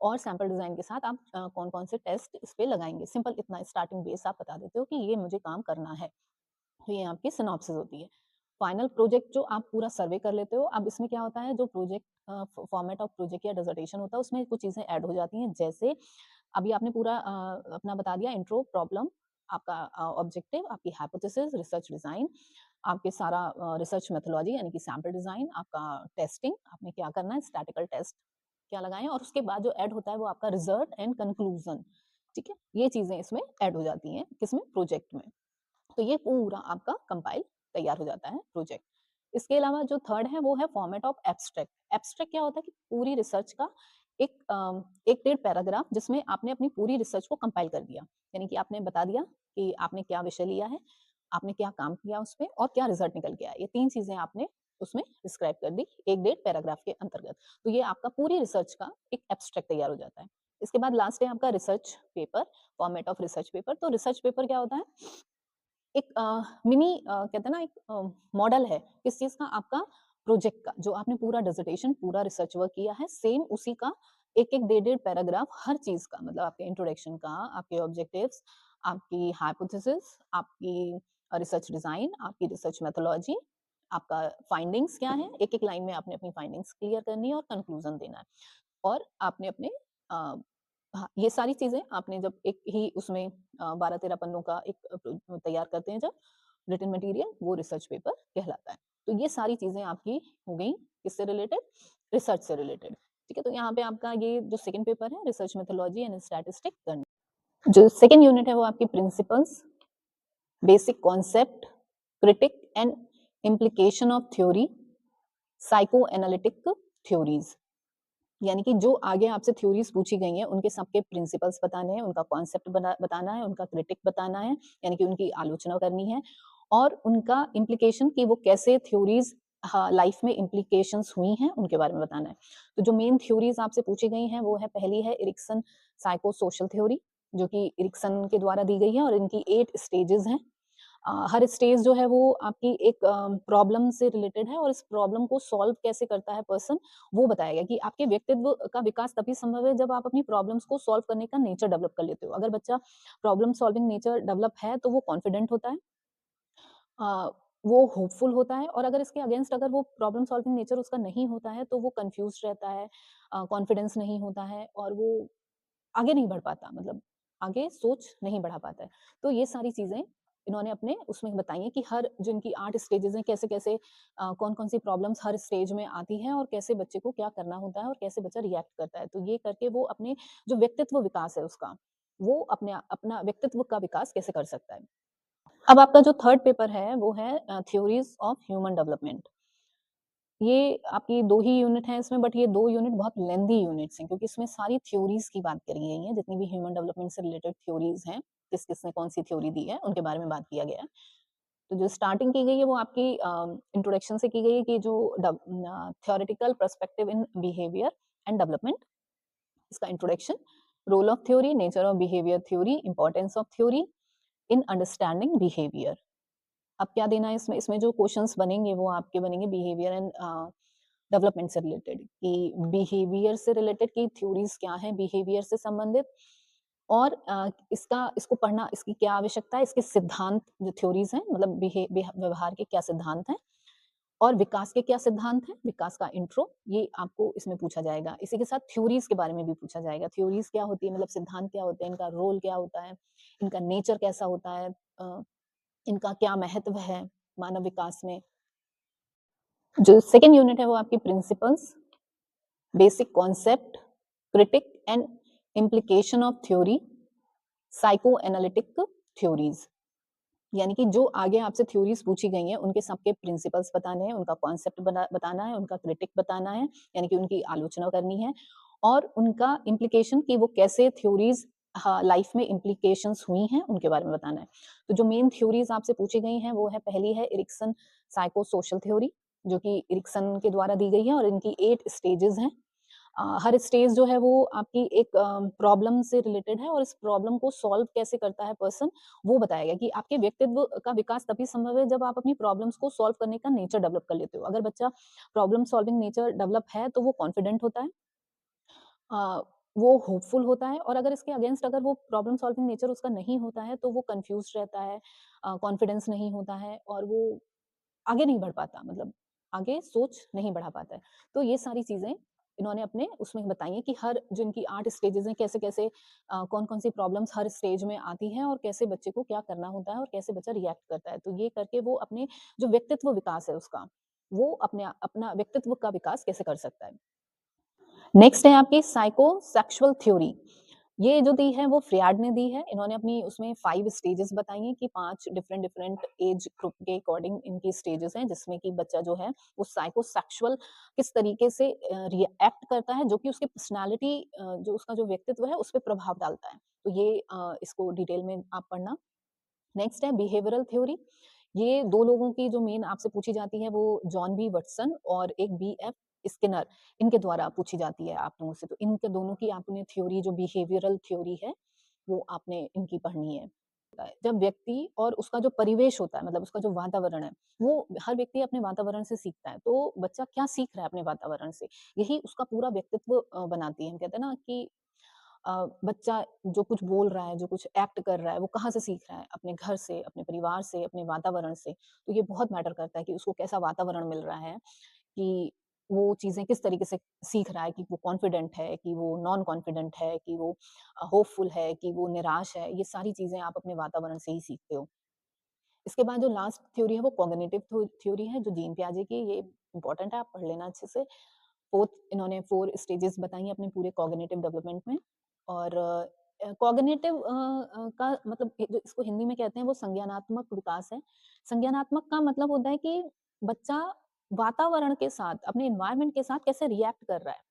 और सैंपल डिजाइन के साथ आप कौन कौन से टेस्ट इस पे लगाएंगे। सिंपल इतना स्टार्टिंग बेस आप बता देते हो कि ये मुझे काम करना है, तो ये आपकी सिनॉप्सिस होती है। फाइनल प्रोजेक्ट जो आप पूरा सर्वे कर लेते हो, अब इसमें क्या होता है, जो प्रोजेक्ट फॉर्मेट ऑफ प्रोजेक्ट या डिसर्टेशन होता है उसमें कुछ चीजें ऐड हो जाती हैं, जैसे अभी आपने पूरा अपना बता दिया, इंट्रो, प्रॉब्लम, आपका ऑब्जेक्टिव, आपकी हाइपोथेसिस, रिसर्च डिजाइन, आपके सारा रिसर्च मेथोलॉजी यानी कि सैंपल डिजाइन, आपका टेस्टिंग, आपने क्या करना है, स्टैटिकल टेस्ट क्या लगाए, और उसके बाद जो ऐड होता है वो आपका रिजल्ट एंड कंक्लूजन। ठीक है, ये चीजें इसमें ऐड हो जाती हैं, किसमें, प्रोजेक्ट में। तो ये पूरा आपका कंपाइल तैयार हो जाता है प्रोजेक्ट। इसके अलावा जो थर्ड है वो है फॉर्मेट ऑफ एब्स्ट्रैक्ट। एब्स्ट्रैक्ट क्या होता है कि पूरी रिसर्च का एक डेढ़ पैराग्राफ जिसमें आपने अपनी पूरी रिसर्च को कंपाइल कर दिया, यानी कि आपने बता दिया कि आपने क्या विषय लिया है, आपने क्या काम किया उस पर और क्या रिजल्ट निकल के आया, ये 3 चीजें आपने उसमें डिस्क्राइब कर दी एक डेढ़ पैराग्राफ के अंतर्गत। तो ये आपका पूरी रिसर्च का एक एब्स्ट्रैक्ट तैयार हो जाता है। इसके बाद लास्ट है आपका research paper, format of research paper. तो रिसर्च पेपर क्या होता है, एक मिनी कहते हैं ना, एक मॉडल है किस चीज का, आपका प्रोजेक्ट का, जो आपने पूरा डिसर्टेशन पूरा रिसर्च वर्क किया है, सेम उसी का एक एक डेढ़ डेढ़ पैराग्राफ हर चीज का, मतलब आपके इंट्रोडक्शन का, आपके ऑब्जेक्टिव्स, आपकी हाइपोथेसिस, आपकी रिसर्च डिजाइन, आपकी रिसर्च मेथोलॉजी, आपका फाइंडिंग्स क्या है, एक एक लाइन में आपने अपनी फाइंडिंग्स क्लियर करनी है और कंक्लूजन देना है। और आपने अपने हाँ, ये सारी चीज़ें आपने जब एक ही उसमें 12-13 पन्नों का एक तैयार करते हैं जब रिटन मटेरियल, वो रिसर्च पेपर कहलाता है। तो ये सारी चीज़ें आपकी हो गई किससे रिलेटेड, रिसर्च से रिलेटेड। ठीक है, तो यहाँ पे आपका ये जो सेकंड पेपर है, रिसर्च मेथोलॉजी एंड स्टैटिस्टिक करना। जो सेकंड यूनिट है वो आपकी principles, basic concept, critic and implication of theory, psycho analytic theories, यानी कि जो आगे आपसे थ्योरीज पूछी गई हैं उनके सबके प्रिंसिपल्स बताने हैं, उनका कॉन्सेप्ट बताना है, उनका क्रिटिक बताना है यानी कि उनकी आलोचना करनी है, और उनका इम्प्लीकेशन कि वो कैसे थ्योरीज हाँ, लाइफ में इम्प्लीकेशंस हुई हैं, उनके बारे में बताना है। तो जो मेन थ्योरीज़ आपसे पूछी गई हैं, वो है पहली है एरिक्सन साइको सोशल थ्योरी, जो कि एरिक्सन के द्वारा दी गई है और इनकी 8 स्टेजेज़ हैं। हर स्टेज जो है वो आपकी एक प्रॉब्लम से रिलेटेड है और इस प्रॉब्लम को सॉल्व कैसे करता है पर्सन, वो बताया गया कि आपके व्यक्तित्व का विकास तभी संभव है जब आप अपनी प्रॉब्लम्स को सॉल्व करने का नेचर डेवलप कर लेते हो। अगर बच्चा प्रॉब्लम सॉल्विंग नेचर डेवलप है, तो वो कॉन्फिडेंट होता है, अ, वो होपफुल होता है और अगर इसके अगेंस्ट अगर वो प्रॉब्लम सॉल्विंग नेचर उसका नहीं होता है, तो वो कन्फ्यूज़्ड रहता है, कॉन्फिडेंस नहीं होता है और वो आगे नहीं बढ़ पाता, मतलब आगे सोच नहीं बढ़ा पाता है। तो ये सारी चीज़ें इन्होंने अपने उसमें बताई हैं कि हर जो इनकी 8 स्टेजेज़ हैं, कैसे-कैसे कौन-कौन सी प्रॉब्लम्स हर स्टेज में आती हैं और कैसे बच्चे को क्या करना होता है और कैसे बच्चा रिएक्ट करता है। तो ये करके वो अपने जो व्यक्तित्व विकास है उसका, वो अपना व्यक्तित्व का विकास कैसे कर सकता है। अब आपका जो थर्ड पेपर है, वो है थ्योरीज़ ऑफ ह्यूमन डेवलपमेंट। ये आपकी 2 ही यूनिट हैं इसमें, बट ये 2 यूनिट बहुत लेंथी यूनिट्स हैं क्योंकि इसमें सारी थ्योरीज़ की बात करी गई है, जितनी भी ह्यूमन डेवलपमेंट से रिलेटेड थ्योरीज़ हैं, किस-किस ने कौन-सी थ्योरी दी है, उनके बारे में बात किया गया है। तो जो स्टार्टिंग की गई है वो आपकी इंट्रोडक्शन से की गई है कि जो theoretical perspective in behaviour and development, इसका introduction, role of theory, nature of behaviour theory, importance of theory in understanding behaviour. अब क्या देना है इसमें? इसमें जो क्वेश्चंस बनेंगे वो आपके बनेंगे बिहेवियर एंड डेवलपमेंट से रिलेटेड, कि बिहेवियर से रिलेटेड की थ्योरीज क्या हैं बिहेवियर से संबंधित, और इसको पढ़ना, इसकी क्या आवश्यकता है, इसके सिद्धांत जो थ्योरीज हैं, मतलब व्यवहार के क्या सिद्धांत हैं और विकास के क्या सिद्धांत हैं, विकास का इंट्रो, ये आपको इसमें पूछा जाएगा। इसी के साथ थ्योरीज के बारे में भी पूछा जाएगा, थ्योरीज क्या होती है, मतलब सिद्धांत क्या होते हैं, इनका रोल क्या होता है, इनका नेचर कैसा होता है, इनका क्या महत्व है मानव विकास में। जो सेकंड यूनिट है वो आपकी principles, basic concept, critic and implication of theory, psycho analytic theories, यानी कि जो आगे आपसे थ्योरीज पूछी गई हैं उनके सबके प्रिंसिपल्स बताने हैं, उनका कॉन्सेप्ट बताना है, उनका क्रिटिक बताना है, यानी कि उनकी आलोचना करनी है, और उनका इम्प्लीकेशन कि वो कैसे थ्योरीज लाइफ में इम्प्लीकेशंस हुई हैं, उनके बारे में बताना है। तो जो मेन थ्योरीज आपसे पूछी गई हैं वो है पहली है एरिक्सन साइको सोशल थ्योरी, जो कि एरिक्सन के द्वारा दी गई है और इनकी 8 स्टेजेस हैं। हर स्टेज जो है वो आपकी एक प्रॉब्लम से रिलेटेड है और इस प्रॉब्लम को सॉल्व कैसे करता है पर्सन, वो बताया गया कि आपके व्यक्तित्व का विकास तभी संभव है जब आप अपनी प्रॉब्लम्स को सॉल्व करने का नेचर डेवलप कर लेते हो। अगर बच्चा प्रॉब्लम सॉल्विंग नेचर डेवलप है, तो वो कॉन्फिडेंट होता है, अ, वो होपफुल होता है और अगर इसके अगेंस्ट अगर वो प्रॉब्लम सॉल्विंग नेचर उसका नहीं होता है, तो वो कन्फ्यूज़्ड रहता है, कॉन्फिडेंस नहीं होता है और वो आगे नहीं बढ़ पाता, मतलब आगे सोच नहीं बढ़ा पाता है। तो ये सारी चीज़ें इन्होंने अपने उसमें बताई हैं कि हर जो इनकी 8 स्टेजेज़ हैं, कैसे-कैसे कौन-कौन सी प्रॉब्लम्स हर स्टेज में आती हैं और कैसे बच्चे को क्या करना होता है और कैसे बच्चा रिएक्ट करता है। तो ये करके वो अपने जो व्यक्तित्व विकास है उसका, वो अपना व्यक्तित्व का विकास कैसे कर सकता है। नेक्स्ट है आपकी साइकोसेक्सुअल थ्योरी। ये जो दी है वो फ्रियाड ने दी है। इन्होंने अपनी उसमें 5 स्टेजेस बताई हैं कि 5 डिफरेंट डिफरेंट एज ग्रुप के अकॉर्डिंग इनकी स्टेजेस हैं, जिसमें कि बच्चा जो है वो साइकोसेक्सुअल किस तरीके से रिएक्ट करता है, जो कि उसकी पर्सनैलिटी, जो उसका जो व्यक्तित्व है उस पे प्रभाव डालता है। तो ये इसको डिटेल में आप पढ़ना। नेक्स्ट है बिहेवियरल थ्योरी। ये 2 लोगों की जो मेन आपसे पूछी जाती है वो जॉन बी वटसन और एक बी.एफ. स्किनर, इनके द्वारा पूछी जाती है आप लोगों से। तो इनके दोनों की आपने थ्योरी जो बिहेवियरल थ्योरी है, वो आपने इनकी पढ़नी है। जब व्यक्ति और उसका जो परिवेश होता है, मतलब उसका जो वातावरण है, वो हर व्यक्ति अपने वातावरण से सीखता है। तो बच्चा क्या सीख रहा है अपने वातावरण से, यही उसका पूरा व्यक्तित्व बनाती है। हम कहते हैं ना कि बच्चा जो कुछ बोल रहा है, जो कुछ एक्ट कर रहा है, वो कहाँ से सीख रहा है? अपने घर से, अपने परिवार से, अपने वातावरण से। तो ये बहुत मैटर करता है कि उसको कैसा वातावरण मिल रहा है, कि वो चीज़ें किस तरीके से सीख रहा है, कि वो कॉन्फिडेंट है, कि वो नॉन कॉन्फिडेंट है, कि वो होपफुल है, कि वो निराश है। ये सारी चीज़ें आप अपने वातावरण से ही सीखते हो। इसके बाद जो लास्ट थ्योरी है वो कॉग्निटिव थ्योरी है, जो जीन पियाजे की, ये इम्पोर्टेंट है, आप पढ़ लेना अच्छे से। 4th इन्होंने 4 स्टेजेस बताई हैं अपने पूरे कॉग्निटिव डेवलपमेंट में। और कॉग्निटिव का मतलब जो इसको हिंदी में कहते हैं वो संज्ञानात्मक विकास है। संज्ञानात्मक का मतलब होता है कि बच्चा वातावरण के साथ, अपने एनवायरनमेंट के साथ कैसे रिएक्ट कर रहा है।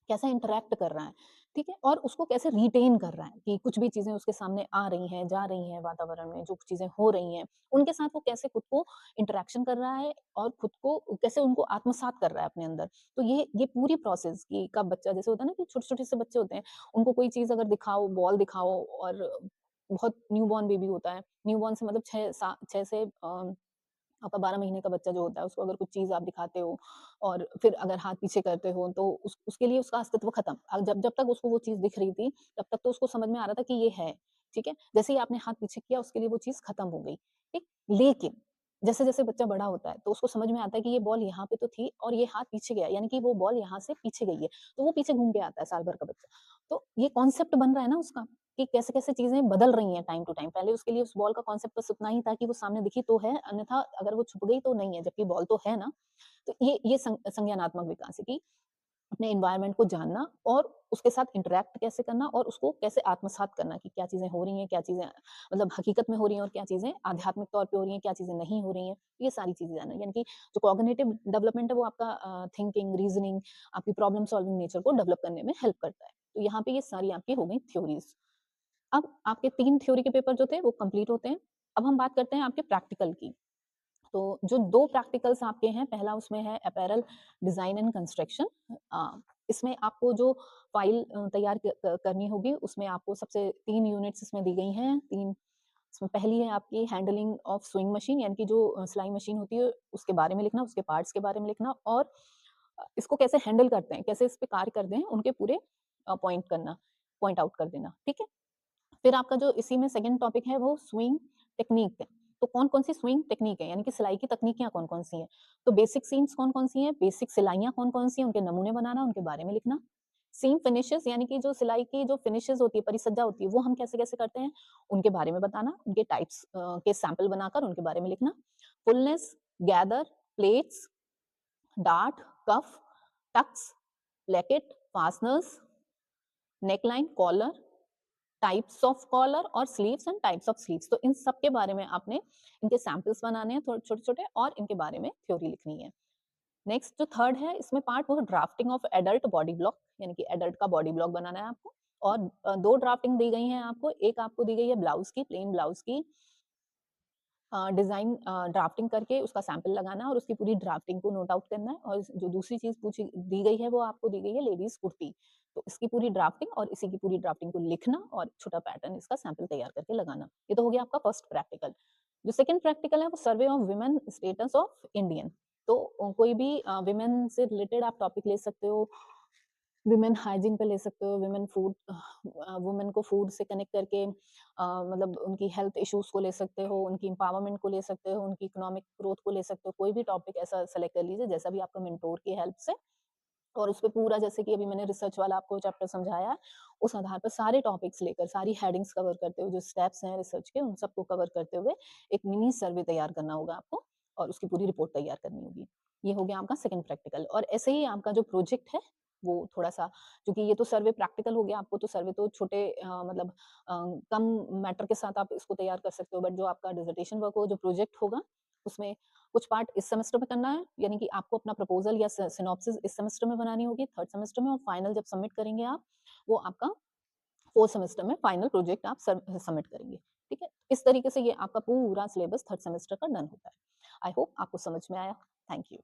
कैसा इंटरैक्ट कर रहा है, ठीक है? और उसको कैसे रिटेन कर रहा है कि कुछ भी चीज़ें उसके सामने आ रही हैं, जा रही हैं वातावरण में, जो चीज़ें हो रही हैं, उनके साथ वो कैसे खुद को इंटरैक्शन कर रहा है और खुद को कैसे उनको आत्मसात कर रहा है अपने अंदर। तो ये पूरी प्रोसेस कि कब बच्चा जैसे होता है ना कि छोटे-छोटे से बच्चे होते हैं, उनको कोई चीज़ अगर दिखाओ, बॉल दिखाओ और बहुत न्यूबॉर्न बेबी होता है, न्यूबॉर्न से मतलब 6 से आपका 12 महीने का बच्चा जो होता है, उसको अगर कुछ चीज़ आप दिखाते हो और फिर अगर हाथ पीछे करते हो, तो उसके लिए उसका अस्तित्व खत्म। जब जब तक उसको वो चीज़ दिख रही थी, तब तक तो उसको समझ में आ रहा था कि ये है, ठीक है? जैसे ही आपने हाथ पीछे किया, उसके लिए वो चीज़ खत्म हो गई, ठीक? लेकिन जैसे-जैसे बच्चा बड़ा होता है, तो उसको समझ में आता है कि ये बॉल यहाँ पे तो थी और ये हाथ पीछे गया, यानी कि वो बॉल यहाँ से पीछे गई है, तो वो पीछे घूम के आता है साल भर का बच्चा। तो ये कॉन्सेप्ट बन रहा है ना उसका, कि कैसे-कैसे चीज़ें बदल रही हैं टाइम टू टाइम। पहले उसके लिए उस बॉल का कॉन्सेप्ट बस उतना ही था कि वो सामने दिखी तो है, अन्यथा अगर वो छुप गई तो नहीं है, जबकि बॉल तो है ना। तो ये संज्ञानात्मक विकास है कि अपने एनवायरनमेंट को जानना और उसके साथ इंटरैक्ट कैसे करना और उसको कैसे आत्मसात करना कि क्या चीज़ें हो रही हैं, क्या चीज़ें मतलब हकीकत में हो रही हैं और क्या चीज़ें आध्यात्मिक तौर पे हो रही हैं, क्या चीज़ें नहीं हो रही हैं। ये सारी चीज़ें जानना यानी कि जो कॉग्निटिव डेवलपमेंट है वो आपका थिंकिंग, रीज़निंग, आपकी प्रॉब्लम सॉल्विंग नेचर को डेवलप करने में हेल्प करता है। तो यहाँ पे ये सारी आपकी हो गई थ्योरीज़। अब आपके 3 थ्योरी के पेपर जो थे वो कंप्लीट होते हैं। अब हम बात करते हैं आपके प्रैक्टिकल की। तो जो 2 प्रैक्टिकल्स आपके हैं, पहला उसमें है अपैरल डिज़ाइन एंड कंस्ट्रक्शन। इसमें आपको जो फ़ाइल तैयार करनी होगी, उसमें आपको सबसे 3 यूनिट्स इसमें दी गई हैं। 3 इसमें पहली है आपकी हैंडलिंग ऑफ स्विंग मशीन यानी कि जो सिलाई मशीन होती है, उसके बारे में लिखना, उसके पार्ट्स के बारे में लिखना और इसको कैसे हैंडल करते हैं, कैसे इस पे कार्य करते हैं, उनके पूरे पॉइंट आउट कर देना, ठीक है? फिर आपका जो इसी में सेकंड टॉपिक है वो स्विंग टेक्नीक है। तो कौन-कौन सी स्विंग टेक्नीक है, यानी कि सिलाई की तकनीकियाँ कौन-कौन सी हैं। तो बेसिक सीम्स कौन-कौन सी हैं, बेसिक सिलाइयाँ कौन-कौन सी हैं, उनके नमूने बनाना, उनके बारे में लिखना। सीम फिनिशेस यानी कि जो सिलाई की जो फिनिशेस होती है, परिसज्जा होती है, वो हम कैसे-कैसे करते हैं, उनके बारे में बताना, उनके टाइप्स के सैंपल बनाकर उनके बारे में लिखना। Fullness, gather, pleats, dart, cuff, tucks, placket, fasteners, neckline, collar, types of collar और sleeves and types of sleeves. तो इन सब के बारे में आपने इनके सैंपल्स बनाने हैं थोड़े छोटे-छोटे और इनके बारे में थ्योरी लिखनी है। नेक्स्ट जो थर्ड है इसमें पार्ट वो drafting of adult body block यानी कि एडल्ट का बॉडी ब्लॉक बनाना है आपको और 2 ड्राफ्टिंग दी गई हैं आपको। एक आपको दी गई है ब्लाउज की, प्लेन ब्लाउज की डिज़ाइन ड्राफ्टिंग करके उसका सैंपल लगाना और उसकी पूरी ड्राफ्टिंग को नोट आउट करना है और जो दूसरी चीज़ पूछी दी गई है वो आपको दी गई है लेडीज़ कुर्ती। तो इसकी पूरी ड्राफ्टिंग और इसी की पूरी ड्राफ्टिंग को लिखना और छोटा पैटर्न इसका सैंपल तैयार करके लगाना। ये तो हो गया आपका फर्स्ट प्रैक्टिकल। जो सेकंड प्रैक्टिकल है वो survey of women status of Indian. तो कोई भी वुमेन से रिलेटेड आप टॉपिक ले सकते हो विमेन हाइजीन पे ले सकते हो, वुमेन को फूड से कनेक्ट करके मतलब उनकी हेल्थ इश्यूज़ को ले सकते हो, उनकी एम्पावरमेंट को ले सकते हो, उनकी इकोनॉमिक ग्रोथ को ले सकते हो, कोई भी टॉपिक ऐसा सेलेक्ट कर लीजिए, जैसा भी आपका मेंटोर की हेल्प से और उसपे पूरा जैसे कि अभी मैंने रिसर्च वाला आपको चैप्टर समझाया है, उस आधार पर सारे टॉपिक्स लेकर, सारी हेडिंग्स कवर करते हुए, जो स्टेप्स हैं रिसर्च के, उन सबको कवर करते हुए एक मिनी सर्वे तैयार करना होगा आपको और उसकी पूरी रिपोर्ट तैयार करनी होगी। ये हो गया आपका सेकंड प्रैक्टिकल और ऐसे ही आपका जो प्रोजेक्ट है, वो थोड़ा-सा क्योंकि ये तो सर्वे प्रैक्टिकल हो गया, आपको तो सर्वे तो छोटे मतलब कम मैटर के साथ आप इसको तैयार कर सकते हो, बट जो आपका डिसर्टेशन वर्क हो, जो प्रोजेक्ट होगा, उसमें कुछ पार्ट इस सेमेस्टर में करना है, यानी कि आपको अपना प्रपोज़ल या सिनॉप्सिस इस सेमेस्टर में बनानी होगी, थर्ड सेमेस्टर में और फाइनल जब सबमिट करेंगे आप, वो आपका फोर्थ सेमेस्टर में फाइनल प्रोजेक्ट आप सबमिट करेंगे, ठीक है? इस तरीके से ये आपका पूरा सिलेबस थर्ड सेमेस्टर का डन होता है। आई होप आपको समझ में आया। Thank you.